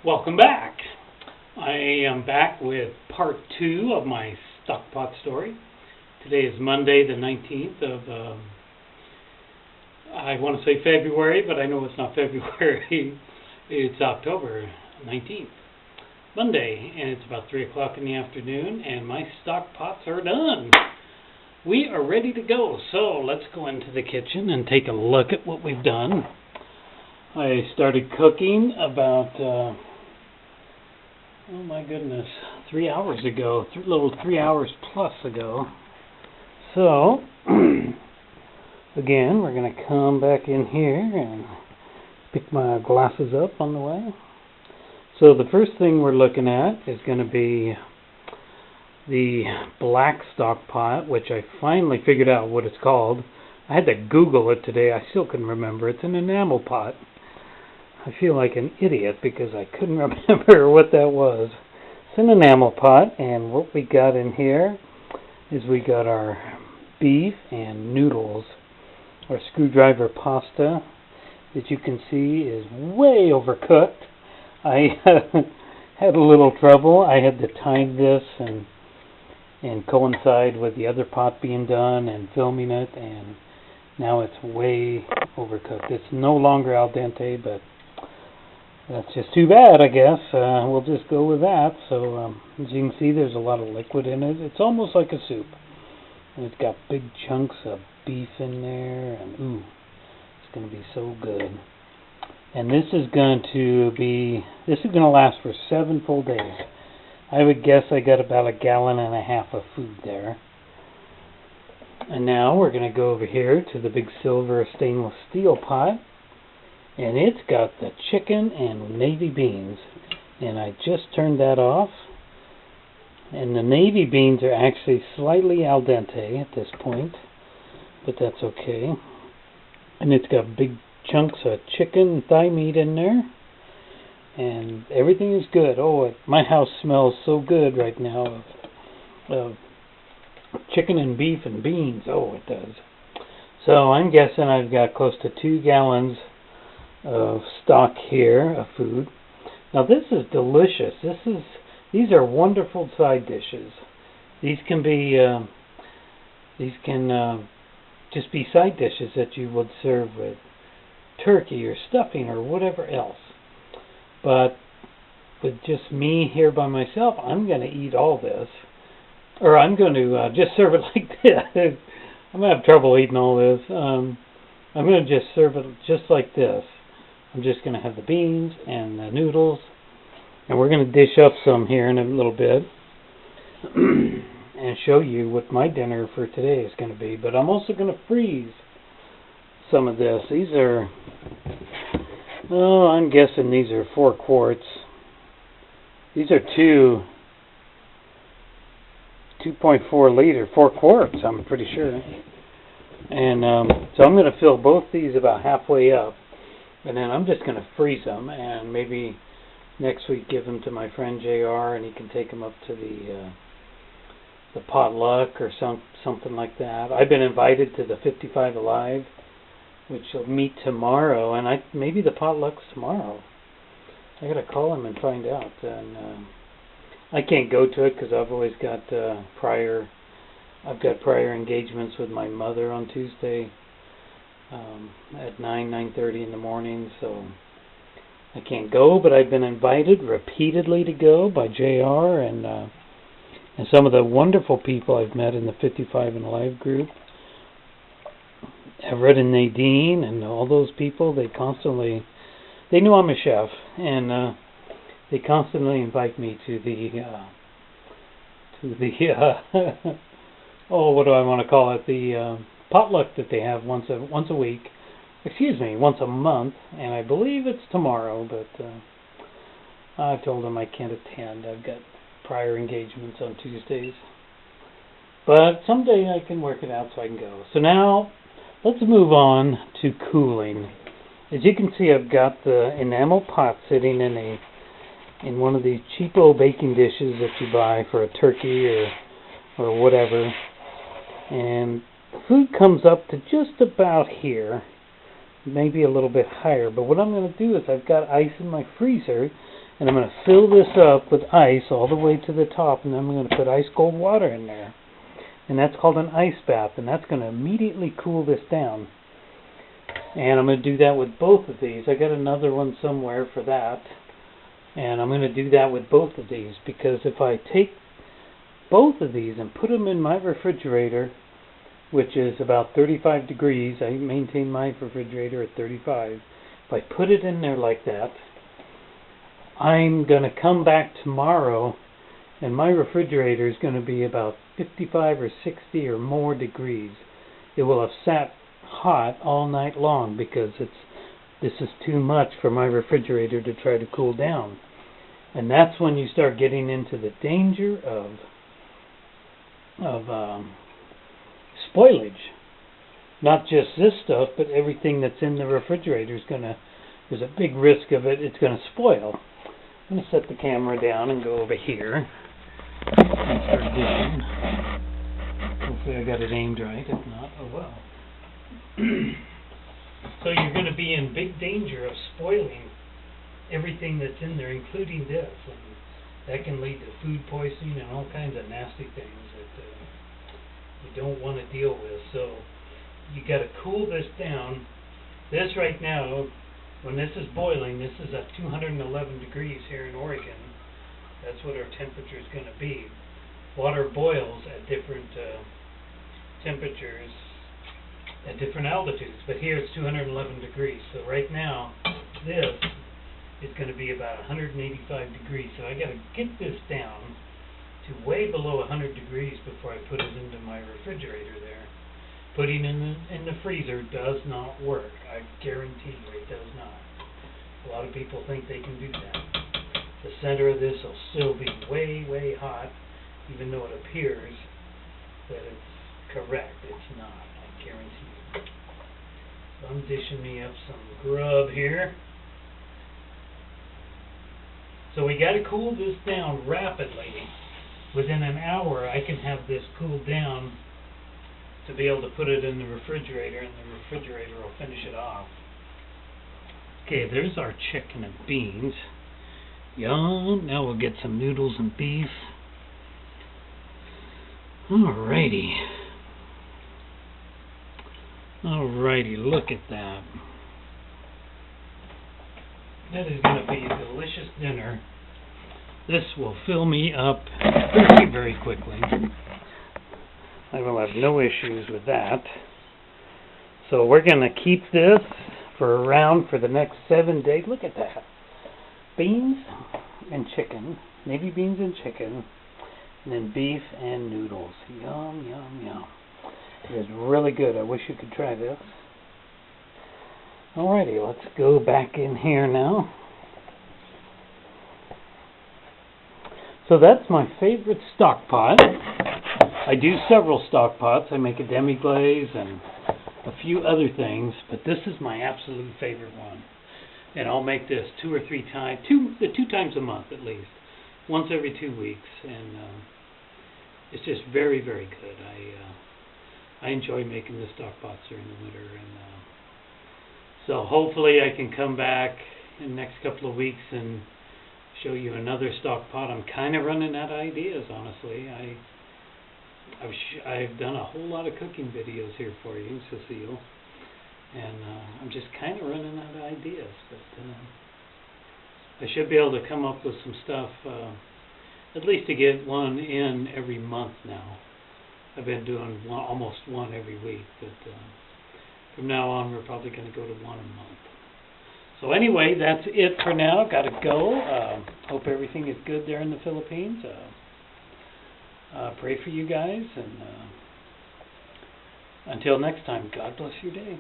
Welcome back. I am back with part 2 of my stockpot story. Today is Monday the 19th of, I want to say February, but I know it's not February. It's October 19th. Monday, and it's about 3 o'clock in the afternoon, and my stock pots are done. We are ready to go, so let's go into the kitchen and take a look at what we've done. I started cooking about, oh my goodness, 3 hours ago, 3 hours plus ago. So, again, we're going to come back in here and pick my glasses up on the way. So the first thing we're looking at is going to be the black stock pot, which I finally figured out what it's called. I had to Google it today. I still couldn't remember. It's an enamel pot. I feel like an idiot because I couldn't remember what that was. It's an enamel pot, and what we got in here is we got our beef and noodles. Our screwdriver pasta that you can see is way overcooked. I had a little trouble. I had to time this and coincide with the other pot being done and filming it, and now it's way overcooked. It's no longer al dente, but that's just too bad, I guess. We'll just go with that. So as you can see, there's a lot of liquid in it. It's almost like a soup, and it's got big chunks of beef in there, and ooh, it's going to be so good. And this is going to last for 7 full days. I would guess I got about 1.5 gallons of food there. And now we're going to go over here to the big silver stainless steel pot. And it's got the chicken and navy beans. And I just turned that off. And the navy beans are actually slightly al dente at this point, but that's okay. And it's got big chunks of chicken and thigh meat in there, and everything is good. My house smells so good right now of chicken and beef and beans. It does. So I'm guessing I've got close to 2 gallons of stock here of food. Now this is delicious. These are wonderful side dishes. These can just be side dishes that you would serve with turkey or stuffing or whatever else. But with just me here by myself, I'm going to eat all this. Or I'm going to just serve it like this. I'm going to have trouble eating all this. I'm going to just serve it just like this. I'm just going to have the beans and the noodles. And we're going to dish up some here in a little bit. And show you what my dinner for today is going to be. But I'm also going to freeze some of this. These are, I'm guessing these are 4 quarts. These are 2.4 liter, 4 quarts, I'm pretty sure. And so I'm going to fill both these about halfway up, and then I'm just going to freeze them, and maybe next week give them to my friend JR, and he can take them up to the potluck or something like that. I've been invited to the 55 Alive, which will meet tomorrow, and maybe the potluck's tomorrow. I gotta call him and find out. And I can't go to it because I've always got prior engagements with my mother on Tuesday at 9:30 in the morning, so I can't go. But I've been invited repeatedly to go by JR and some of the wonderful people I've met in the 55 and Alive group. Everett and Nadine and all those people, they know I'm a chef, and they constantly invite me to the what do I want to call it, the potluck that they have once a week, once a month, and I believe it's tomorrow, but I told them I can't attend. I've got prior engagements on Tuesdays, but someday I can work it out so I can go. So now let's move on to cooling. As you can see, I've got the enamel pot sitting in one of these cheapo baking dishes that you buy for a turkey or whatever, and the food comes up to just about here, maybe a little bit higher. But what I'm going to do is I've got ice in my freezer, And I'm going to fill this up with ice all the way to the top, and then I'm going to put ice cold water in there. And that's called an ice bath, and that's going to immediately cool this down. And I'm going to do that with both of these. I got another one somewhere for that. And I'm going to do that with both of these, because if I take both of these and put them in my refrigerator, which is about 35 degrees, I maintain my refrigerator at 35. If I put it in there like that, I'm going to come back tomorrow and my refrigerator is going to be about 55 or 60 or more degrees. It will have sat hot all night long because this is too much for my refrigerator to try to cool down. And that's when you start getting into the danger of spoilage. Not just this stuff, but everything that's in the refrigerator is there's a big risk of it's going to spoil. I'm going to set the camera down and go over here and start digging. Hopefully I got it aimed right. If not, oh well. So you're going to be in big danger of spoiling everything that's in there, including this. And that can lead to food poisoning and all kinds of nasty things that you don't want to deal with. So you got to cool this down. This right now, when this is boiling, this is at 211 degrees here in Oregon. That's what our temperature is going to be. Water boils at different temperatures at different altitudes, but here it's 211 degrees. So right now, this is going to be about 185 degrees. So I got to get this down to way below 100 degrees before I put it into my refrigerator there. Putting in the freezer does not work. I guarantee you it does not. A lot of people think they can do that. The center of this will still be way, way hot, even though it appears that it's correct. It's not. I guarantee you. So I'm dishing me up some grub here. So we got to cool this down rapidly. Within an hour, I can have this cooled down to be able to put it in the refrigerator, and the refrigerator will finish it off. Okay, there's our chicken and beans. Yum. Now we'll get some noodles and beef. Alrighty. Alrighty, look at that. That is going to be a delicious dinner. This will fill me up very, very quickly. I will have no issues with that. So we're going to keep this around for the next 7 days. Look at that. Beans and chicken. Navy beans and chicken. And then beef and noodles. Yum, yum, yum. It is really good. I wish you could try this. Alrighty, let's go back in here now. So that's my favorite stock pot. I do several stock pots. I make a demi-glaze and a few other things, but this is my absolute favorite one. And I'll make this 2 or 3 times, two times a month at least, once every 2 weeks, and it's just very, very good. I enjoy making the stock pots during the winter, and so hopefully I can come back in the next couple of weeks and show you another stock pot. I'm kind of running out of ideas, honestly. I've done a whole lot of cooking videos here for you, Cecile, and I'm just kind of running out of ideas, but I should be able to come up with some stuff, at least to get one in every month now. I've been doing almost one every week, but from now on we're probably going to go to one a month. So anyway, that's it for now. Got to go. Hope everything is good there in the Philippines. Pray for you guys, and until next time, God bless your day.